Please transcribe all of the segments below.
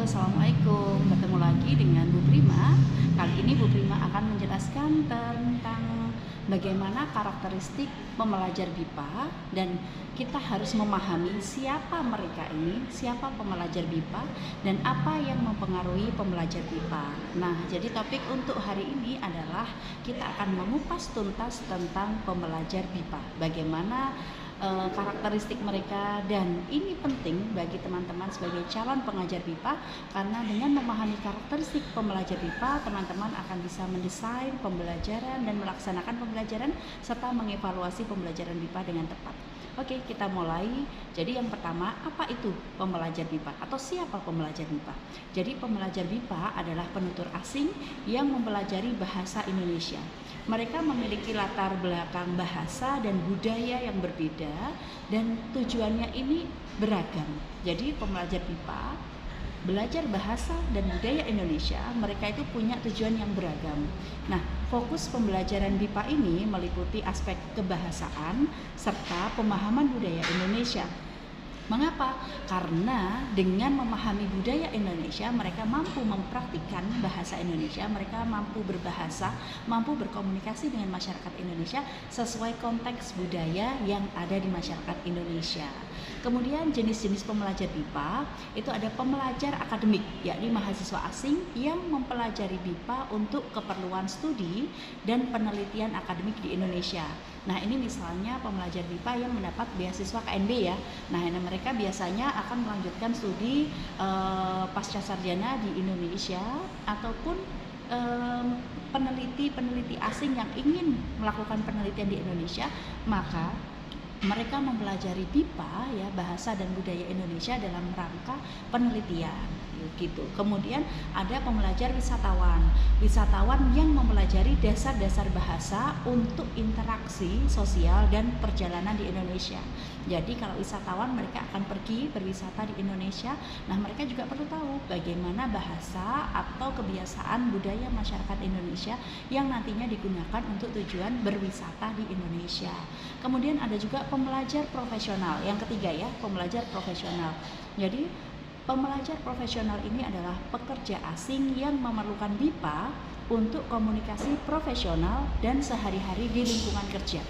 Assalamualaikum. Bertemu lagi dengan Bu Prima. Kali ini Bu Prima akan menjelaskan tentang bagaimana karakteristik pembelajar BIPA dan kita harus memahami siapa mereka ini, siapa pembelajar BIPA dan apa yang mempengaruhi pembelajar BIPA. Nah, jadi topik untuk hari ini adalah kita akan mengupas tuntas tentang pembelajar BIPA. Bagaimana karakteristik mereka, dan ini penting bagi teman-teman sebagai calon pengajar BIPA karena dengan memahami karakteristik pembelajar BIPA, teman-teman akan bisa mendesain pembelajaran dan melaksanakan pembelajaran serta mengevaluasi pembelajaran BIPA dengan tepat. Oke, kita mulai. Jadi yang pertama, apa itu pembelajar BIPA atau siapa pembelajar BIPA? Jadi pembelajar BIPA adalah penutur asing yang mempelajari bahasa Indonesia. Mereka memiliki latar belakang bahasa dan budaya yang berbeda dan tujuannya ini beragam. Jadi pembelajar BIPA belajar bahasa dan budaya Indonesia, mereka itu punya tujuan yang beragam. Nah, fokus pembelajaran BIPA ini meliputi aspek kebahasaan serta pemahaman budaya Indonesia. Mengapa? Karena dengan memahami budaya Indonesia, mereka mampu mempraktikkan bahasa Indonesia, mereka mampu berbahasa, mampu berkomunikasi dengan masyarakat Indonesia sesuai konteks budaya yang ada di masyarakat Indonesia. Kemudian jenis-jenis pembelajar BIPA itu ada pembelajar akademik, yakni mahasiswa asing yang mempelajari BIPA untuk keperluan studi dan penelitian akademik di Indonesia. Nah, ini misalnya pembelajar BIPA yang mendapat beasiswa KNB ya. Nah, mereka biasanya akan melanjutkan studi pasca sarjana di Indonesia ataupun peneliti-peneliti asing yang ingin melakukan penelitian di Indonesia, maka mereka mempelajari BIPA ya, bahasa dan budaya Indonesia dalam rangka penelitian gitu. Kemudian ada pembelajar wisatawan. Wisatawan yang mempelajari dasar-dasar bahasa untuk interaksi sosial dan perjalanan di Indonesia. Jadi kalau wisatawan mereka akan pergi berwisata di Indonesia. Nah, mereka juga perlu tahu bagaimana bahasa atau kebiasaan budaya masyarakat Indonesia yang nantinya digunakan untuk tujuan berwisata di Indonesia. Kemudian ada juga pembelajar profesional. Yang ketiga ya, pembelajar profesional. Jadi pembelajar profesional ini adalah pekerja asing yang memerlukan BIPA untuk komunikasi profesional dan sehari-hari di lingkungan kerja.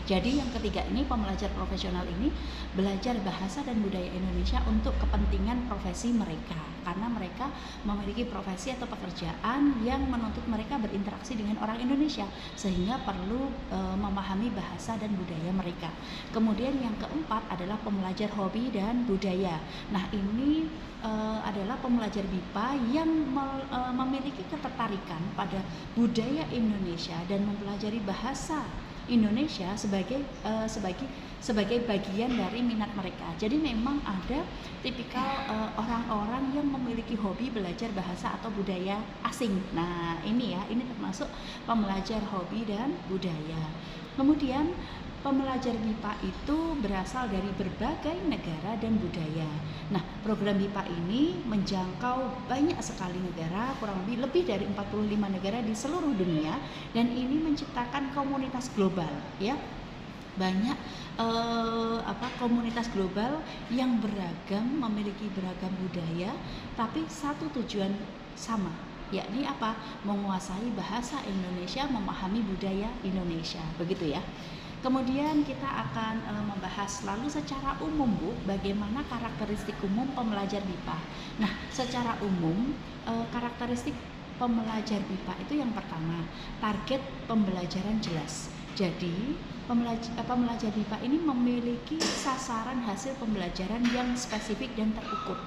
Jadi yang ketiga ini, pembelajar profesional ini belajar bahasa dan budaya Indonesia untuk kepentingan profesi mereka, karena mereka memiliki profesi atau pekerjaan yang menuntut mereka berinteraksi dengan orang Indonesia, sehingga perlu memahami bahasa dan budaya mereka. Kemudian yang keempat adalah pembelajar hobi dan budaya. Nah, ini adalah pembelajar BIPA yang memiliki ketertarikan pada budaya Indonesia dan mempelajari bahasa Indonesia sebagai bagian dari minat mereka. Jadi memang ada tipikal orang-orang yang memiliki hobi belajar bahasa atau budaya asing. Nah, ini termasuk pembelajar hobi dan budaya. Kemudian pembelajar BIPA itu berasal dari berbagai negara dan budaya. Nah, program BIPA ini menjangkau banyak sekali negara, kurang lebih dari 45 negara di seluruh dunia, dan ini menciptakan komunitas global ya. Banyak komunitas global yang beragam, memiliki beragam budaya, tapi satu tujuan sama, yakni apa? Menguasai bahasa Indonesia, memahami budaya Indonesia, begitu ya. Kemudian kita akan membahas lalu secara umum Bu, bagaimana karakteristik umum pembelajar BIPA. Nah, secara umum karakteristik pembelajar BIPA itu yang pertama, target pembelajaran jelas. Jadi pembelajar BIPA ini memiliki sasaran hasil pembelajaran yang spesifik dan terukur,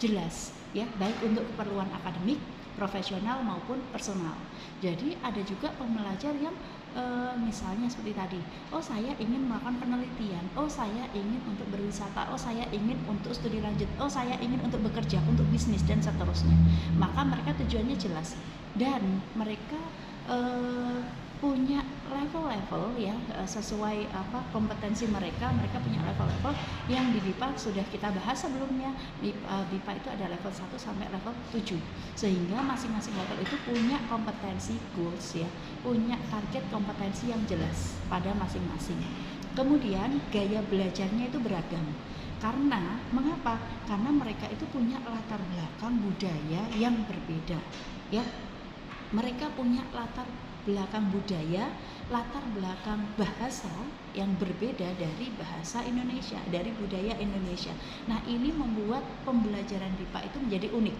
jelas ya, baik untuk keperluan akademik, profesional maupun personal. Jadi ada juga pembelajar yang misalnya seperti tadi, oh saya ingin melakukan penelitian, oh saya ingin untuk berwisata, oh saya ingin untuk studi lanjut, oh saya ingin untuk bekerja, untuk bisnis dan seterusnya. Maka mereka tujuannya jelas dan mereka punya level-level ya, sesuai kompetensi mereka punya level-level yang di BIPA sudah kita bahas sebelumnya. BIPA itu ada level 1 sampai level 7, sehingga masing-masing level itu punya kompetensi goals ya, punya target kompetensi yang jelas pada masing-masing. Kemudian gaya belajarnya itu beragam. Karena mengapa? Karena mereka itu punya latar belakang budaya yang berbeda, ya. Mereka punya latar belakang budaya, latar belakang bahasa yang berbeda dari bahasa Indonesia, dari budaya Indonesia. Nah, ini membuat pembelajaran BIPA itu menjadi unik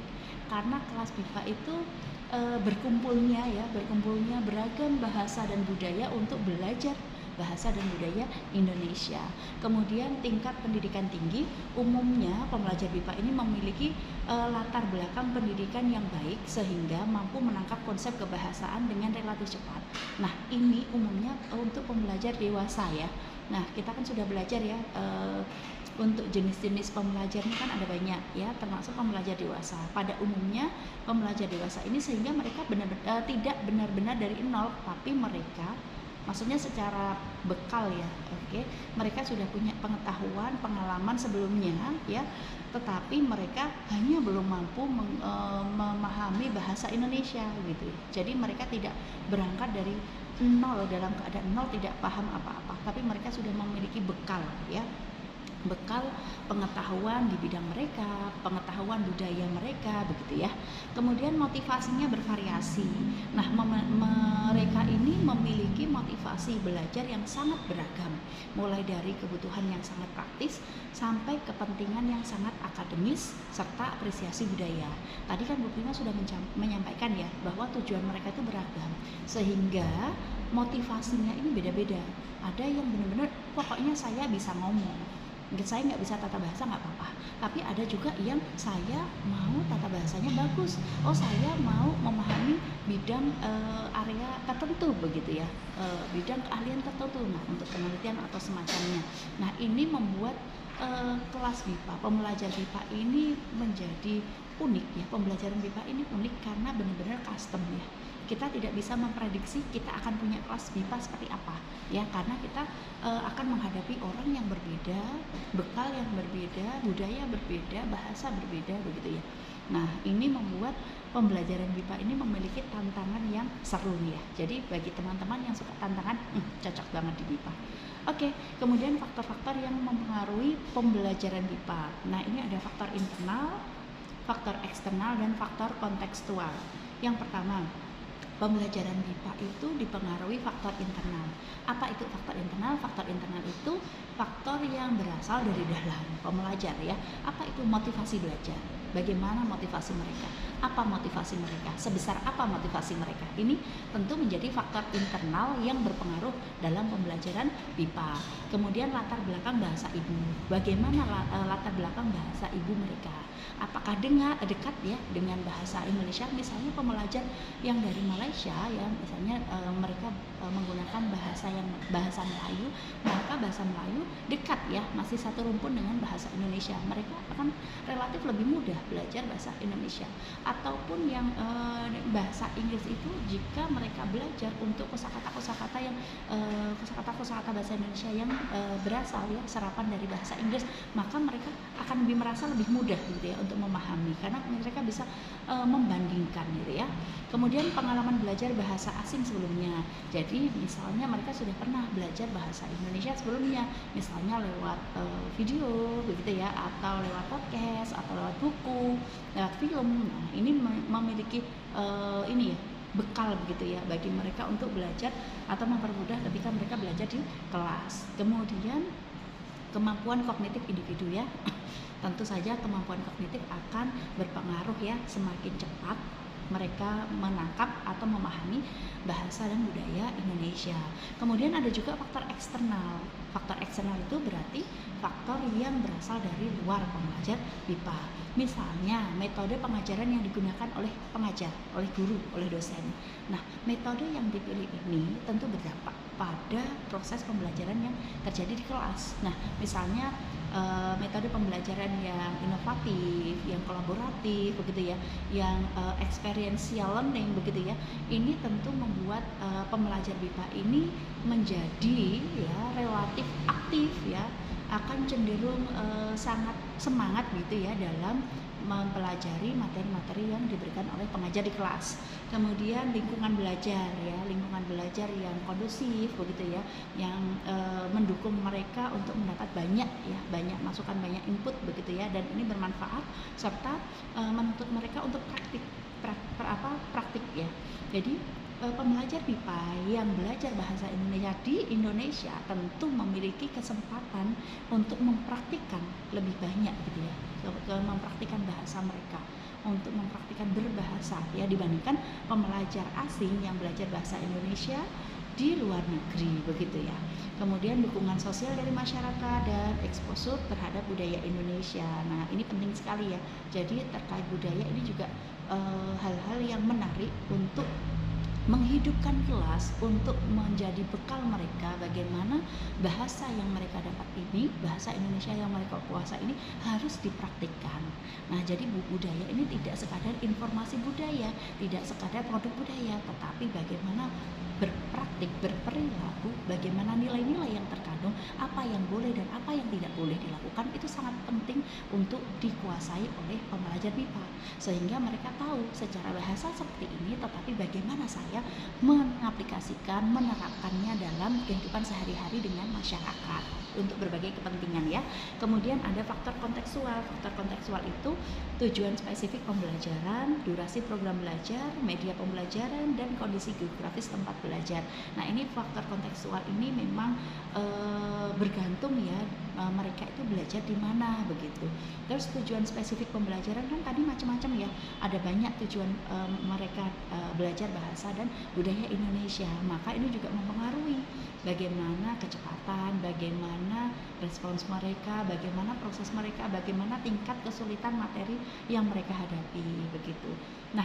karena kelas BIPA itu berkumpulnya beragam bahasa dan budaya untuk belajar bahasa dan budaya Indonesia. Kemudian tingkat pendidikan tinggi, umumnya pembelajar BIPA ini memiliki latar belakang pendidikan yang baik sehingga mampu menangkap konsep kebahasaan dengan relatif cepat. Nah, ini umumnya untuk pembelajar dewasa ya. Nah, kita kan sudah belajar ya, untuk jenis-jenis pembelajarnya kan ada banyak ya, termasuk pembelajar dewasa. Pada umumnya pembelajar dewasa ini sehingga mereka tidak benar-benar dari nol, tapi mereka maksudnya secara bekal ya, oke. Mereka sudah punya pengetahuan, pengalaman sebelumnya ya, tetapi mereka hanya belum mampu memahami bahasa Indonesia gitu. Jadi mereka tidak berangkat dari nol, dalam keadaan nol, tidak paham apa-apa, tapi mereka sudah memiliki bekal ya, bekal pengetahuan di bidang mereka, pengetahuan budaya mereka begitu ya. Kemudian motivasinya bervariasi. Nah, mereka ini memiliki motivasi belajar yang sangat beragam, mulai dari kebutuhan yang sangat praktis sampai kepentingan yang sangat akademis serta apresiasi budaya. Tadi kan Bu Prima sudah menyampaikan ya bahwa tujuan mereka itu beragam, sehingga motivasinya ini beda-beda. Ada yang benar-benar pokoknya saya bisa ngomong, saya nggak bisa tata bahasa nggak apa-apa, tapi ada juga yang saya mau tata bahasanya bagus, saya mau memahami bidang area tertentu begitu ya, bidang keahlian tertentu, nah untuk penelitian atau semacamnya. Nah, ini membuat kelas BIPA, pembelajar BIPA ini menjadi unik ya. Pembelajaran BIPA ini unik karena benar-benar custom ya. Kita tidak bisa memprediksi kita akan punya kelas BIPA seperti apa ya, karena kita akan menghadapi orang yang berbeda, bekal yang berbeda, budaya berbeda, bahasa berbeda begitu ya. Nah, ini membuat pembelajaran BIPA ini memiliki tantangan yang seru ya. Jadi bagi teman-teman yang suka tantangan, cocok banget di BIPA. Oke, kemudian faktor-faktor yang mempengaruhi pembelajaran BIPA. Nah, ini ada faktor internal, faktor eksternal, dan faktor kontekstual. Yang pertama, pembelajaran BIPA itu dipengaruhi faktor internal. Apa itu faktor internal? Faktor internal itu faktor yang berasal dari dalam pembelajar ya. Apa itu motivasi belajar? Bagaimana motivasi mereka? Apa motivasi mereka? Sebesar apa motivasi mereka? Ini tentu menjadi faktor internal yang berpengaruh dalam pembelajaran BIPA. Kemudian latar belakang bahasa ibu. Bagaimana latar belakang bahasa ibu mereka? Apakah dekat ya dengan bahasa Indonesia? Misalnya pembelajar yang dari Malaysia ya, misalnya mereka menggunakan bahasa Melayu, maka bahasa Melayu dekat ya, masih satu rumpun dengan bahasa Indonesia. Mereka akan relatif lebih mudah belajar bahasa Indonesia. Ataupun yang bahasa Inggris itu, jika mereka belajar untuk kosakata yang kosakata bahasa Indonesia yang berasal ya, serapan dari bahasa Inggris, maka mereka akan merasa lebih mudah gitu ya untuk memahami, karena mereka bisa membandingkan gitu ya. Kemudian pengalaman belajar bahasa asing sebelumnya. Jadi misalnya mereka sudah pernah belajar bahasa Indonesia sebelumnya, misalnya lewat video begitu ya, atau lewat podcast, atau lewat buku, lewat film. Nah, ini memiliki ini ya, bekal begitu ya bagi mereka untuk belajar atau mempermudah ketika mereka belajar di kelas. Kemudian kemampuan kognitif individu ya. Tentu saja kemampuan kognitif akan berpengaruh ya, semakin cepat mereka menangkap atau memahami bahasa dan budaya Indonesia. Kemudian ada juga faktor eksternal. Faktor eksternal itu berarti faktor yang berasal dari luar pembelajar BIPA. Misalnya metode pengajaran yang digunakan oleh pengajar, oleh guru, oleh dosen. Nah, metode yang dipilih ini tentu berdampak pada proses pembelajaran yang terjadi di kelas. Nah, misalnya metode pembelajaran yang inovatif, yang kolaboratif begitu ya, yang experiential learning begitu ya. Ini tentu membuat pembelajar BIPA ini menjadi ya relatif aktif ya, akan cenderung sangat semangat gitu ya dalam mempelajari materi-materi yang diberikan oleh pengajar di kelas. Kemudian lingkungan belajar ya, lingkungan belajar yang kondusif begitu ya, yang mendukung mereka untuk mendapat banyak ya, banyak masukan, banyak input begitu ya, dan ini bermanfaat serta menuntut mereka untuk praktik ya. Jadi pembelajar BIPA yang belajar bahasa Indonesia di Indonesia tentu memiliki kesempatan untuk mempraktikkan lebih banyak gitu ya, mempraktikkan bahasa mereka, untuk mempraktikkan berbahasa ya, dibandingkan pembelajar asing yang belajar bahasa Indonesia di luar negeri begitu ya. Kemudian dukungan sosial dari masyarakat dan exposure terhadap budaya Indonesia. Nah, ini penting sekali ya. Jadi terkait budaya ini juga hal-hal yang menarik untuk menghidupkan kelas, untuk menjadi bekal mereka bagaimana bahasa yang mereka dapat ini, bahasa Indonesia yang mereka kuasa ini harus dipraktikkan. Nah, jadi budaya ini tidak sekadar informasi budaya, tidak sekadar produk budaya, tetapi bagaimana berpraktik, berperilaku, bagaimana nilai-nilai yang terkandung, apa yang boleh dan apa yang tidak boleh dilakukan, itu sangat penting untuk dikuasai oleh pembelajar BIPA, sehingga mereka tahu secara bahasa seperti ini, tetapi bagaimana saya mengaplikasikan, menerapkannya dalam kehidupan sehari-hari dengan masyarakat untuk berbagai kepentingan ya. Kemudian ada faktor kontekstual. Faktor kontekstual itu tujuan spesifik pembelajaran, durasi program belajar, media pembelajaran, dan kondisi geografis tempat belajar. Nah, ini faktor kontekstual ini memang bergantung ya, mereka itu belajar di mana begitu. Terus tujuan spesifik pembelajaran kan tadi macam-macam ya, ada banyak tujuan mereka belajar bahasa dan budaya Indonesia, maka ini juga mempengaruhi bagaimana kecepatan, bagaimana respons mereka, bagaimana proses mereka, bagaimana tingkat kesulitan materi yang mereka hadapi begitu. Nah,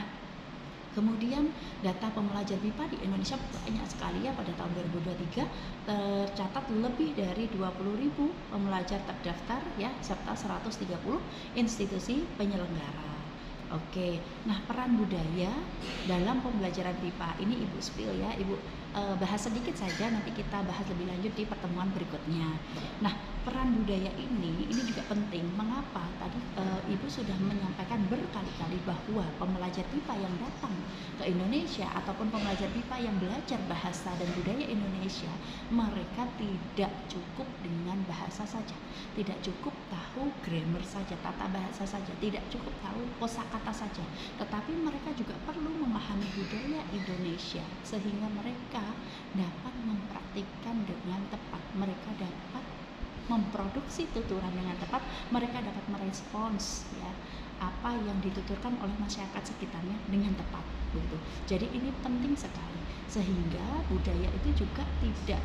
kemudian data pembelajar BIPA di Indonesia banyak sekali ya. Pada tahun 2023 tercatat lebih dari 20.000 pembelajar terdaftar ya, serta 130 institusi penyelenggara. Oke, nah peran budaya dalam pembelajaran BIPA ini Ibu spill ya, Ibu bahas sedikit saja, nanti kita bahas lebih lanjut di pertemuan berikutnya. Nah, peran budaya ini juga penting. Mengapa? Tadi Ibu sudah menyampaikan berkali-kali bahwa pembelajar BIPA yang datang ke Indonesia ataupun pembelajar BIPA yang belajar bahasa dan budaya Indonesia, mereka tidak cukup dengan bahasa saja, tidak cukup tahu grammar saja, tata bahasa saja, tidak cukup tahu kosakata saja, tetapi mereka juga perlu memahami budaya Indonesia sehingga mereka dapat mempraktikkan dengan tepat, mereka dapat memproduksi tuturan dengan tepat, mereka dapat merespons ya apa yang dituturkan oleh masyarakat sekitarnya dengan tepat gitu. Jadi ini penting sekali, sehingga budaya itu juga tidak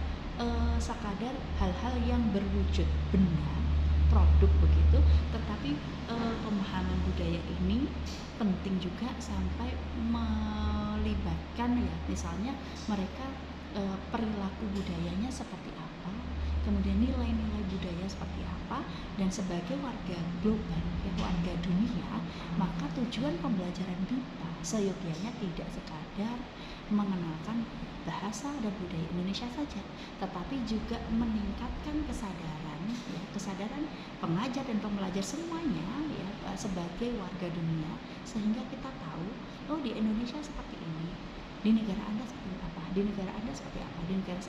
sekadar hal-hal yang berwujud benda, produk begitu, tetapi pemahaman budaya ini penting juga sampai melibatkan ya, misalnya mereka perilaku budayanya seperti apa, kemudian nilai-nilai budaya seperti apa, dan sebagai warga global ya, warga dunia, maka tujuan pembelajaran BIPA seyogyanya tidak sekadar mengenalkan bahasa dan budaya Indonesia saja, tetapi juga meningkatkan kesadaran ya, kesadaran pengajar dan pembelajar semuanya ya, sebagai warga dunia, sehingga kita tahu oh di Indonesia seperti ini, di negara Anda seperti apa, di negara Anda seperti apa, di negara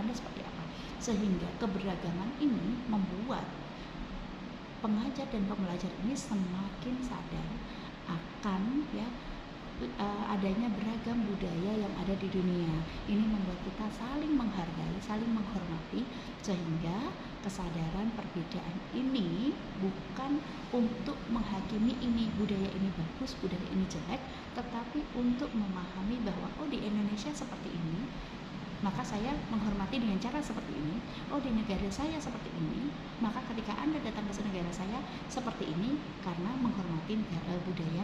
Anda seperti apa, sehingga keberagaman ini membuat pengajar dan pembelajar ini semakin sadar akan ya adanya beragam budaya yang ada di dunia. Ini membuat kita saling menghargai, saling menghormati, sehingga kesadaran perbedaan ini bukan untuk menghakimi ini budaya ini bagus, budaya ini jelek, tetapi untuk memahami bahwa oh di Indonesia seperti ini, maka saya menghormati dengan cara seperti ini. Oh di negara saya seperti ini, maka ketika Anda datang ke negara saya seperti ini karena menghormati budaya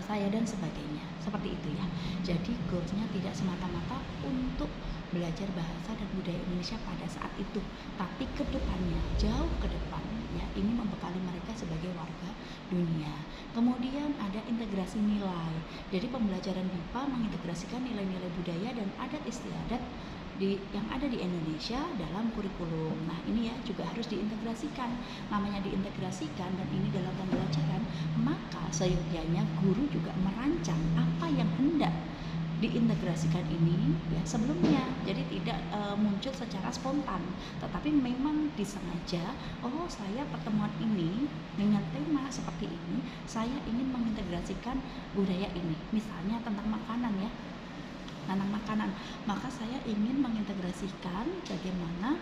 saya dan sebagainya, seperti itu ya. Jadi goalsnya tidak semata-mata untuk belajar bahasa dan budaya Indonesia pada saat itu, tapi ke depannya, jauh ke depan ya, ini membekali mereka sebagai warga dunia. Kemudian ada integrasi nilai. Jadi pembelajaran BIPA mengintegrasikan nilai-nilai budaya dan adat istiadat yang ada di Indonesia dalam kurikulum. Nah, ini ya juga harus diintegrasikan. Namanya diintegrasikan dan ini dalam pembelajaran, maka seyogyanya guru juga merancang apa yang hendak diintegrasikan ini ya sebelumnya, jadi tidak muncul secara spontan, tetapi memang disengaja. Oh, saya pertemuan ini dengan tema seperti ini, saya ingin mengintegrasikan budaya ini, misalnya tentang makanan ya, tentang makanan, maka saya ingin mengintegrasikan bagaimana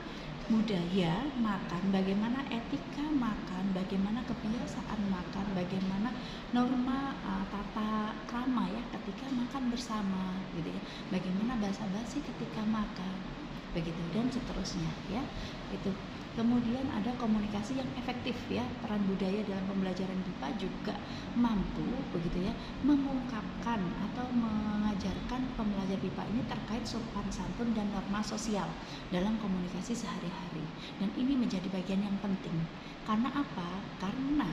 budaya makan, bagaimana etika makan, bagaimana kebiasaan makan, bagaimana norma tata krama ya ketika makan bersama gitu ya, bagaimana basa-basi ketika makan, begitu dan seterusnya ya. Itu kemudian ada komunikasi yang efektif ya, peran budaya dalam pembelajaran BIPA juga mampu begitu ya mengungkapkan atau mengajarkan pembelajar BIPA ini terkait sopan santun dan norma sosial dalam komunikasi sehari-hari, dan ini menjadi bagian yang penting. Karena apa? Karena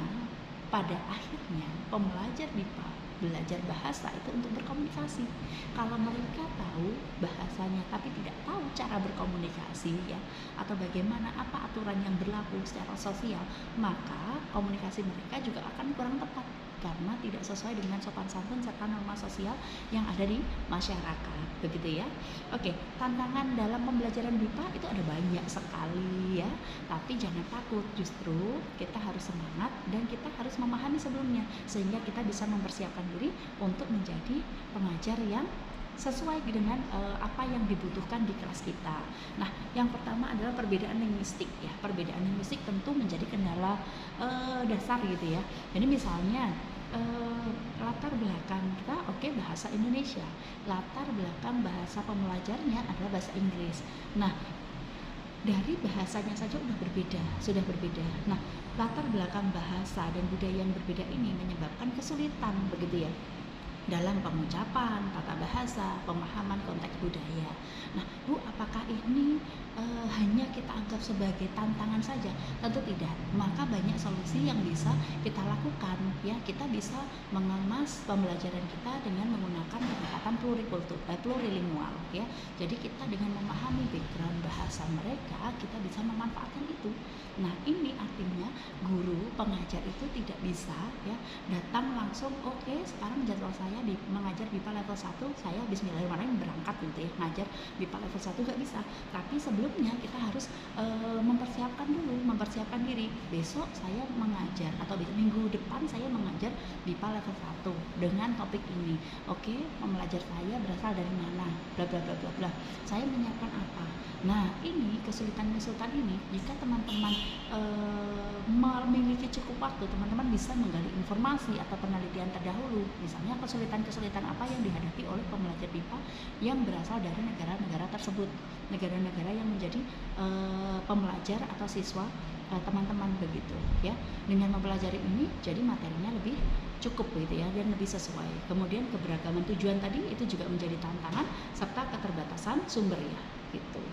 pada akhirnya pembelajar BIPA belajar bahasa itu untuk berkomunikasi. Kalau mereka tahu bahasanya tapi tidak tahu cara berkomunikasi ya, atau bagaimana apa aturan yang berlaku secara sosial, maka komunikasi mereka juga akan kurang tepat karena tidak sesuai dengan sopan santun serta norma sosial yang ada di masyarakat, begitu ya. Oke, tantangan dalam pembelajaran BIPA itu ada banyak sekali ya, tapi jangan takut, justru kita harus semangat dan kita harus memahami sebelumnya sehingga kita bisa mempersiapkan diri untuk menjadi pengajar yang sesuai dengan apa yang dibutuhkan di kelas kita. Nah, yang pertama adalah perbedaan linguistik ya. Perbedaan linguistik tentu menjadi kendala dasar gitu ya. Jadi misalnya latar belakang kita bahasa Indonesia, latar belakang bahasa pembelajarnya adalah bahasa Inggris. Nah, dari bahasanya saja sudah berbeda. Nah, latar belakang bahasa dan budaya yang berbeda ini menyebabkan kesulitan begitu ya dalam pengucapan, tata bahasa, pemahaman konteks budaya. Nah, Bu, apakah ini hanya kita anggap sebagai tantangan saja? Tentu tidak. Maka banyak solusi yang bisa kita lakukan ya. Kita bisa mengemas pembelajaran kita dengan menggunakan pendekatan plurilingual ya. Jadi kita dengan memahami background bahasa mereka, kita bisa memanfaatkan itu. Nah, ini artinya guru, pengajar itu tidak bisa ya datang langsung, sekarang jadwal saya mengajar BIPA level 1, saya bismillahirrahmanirrahim berangkat gitu ya, ngajar BIPA level 1, nggak bisa. Tapi sebelumnya kita harus mempersiapkan diri. Besok saya mengajar atau minggu depan saya mengajar BIPA level 1 dengan topik ini. Pembelajar saya berasal dari mana? Bla bla bla bla bla. Saya menyiapkan apa? Nah, ini kesulitan ini jika teman-teman memiliki cukup waktu, teman-teman bisa menggali informasi atau penelitian terdahulu. Misalnya kesulitan apa yang dihadapi oleh pembelajar BIPA yang berasal dari negara-negara tersebut, negara-negara yang menjadi pembelajar atau siswa teman-teman begitu ya. Dengan mempelajari ini jadi materinya lebih cukup gitu ya dan lebih sesuai. Kemudian keberagaman tujuan tadi itu juga menjadi tantangan serta keterbatasan sumber ya gitu.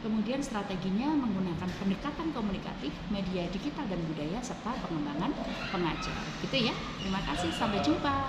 Kemudian strateginya menggunakan pendekatan komunikatif, media digital dan budaya serta pengembangan pengajar gitu ya. Terima kasih, sampai jumpa.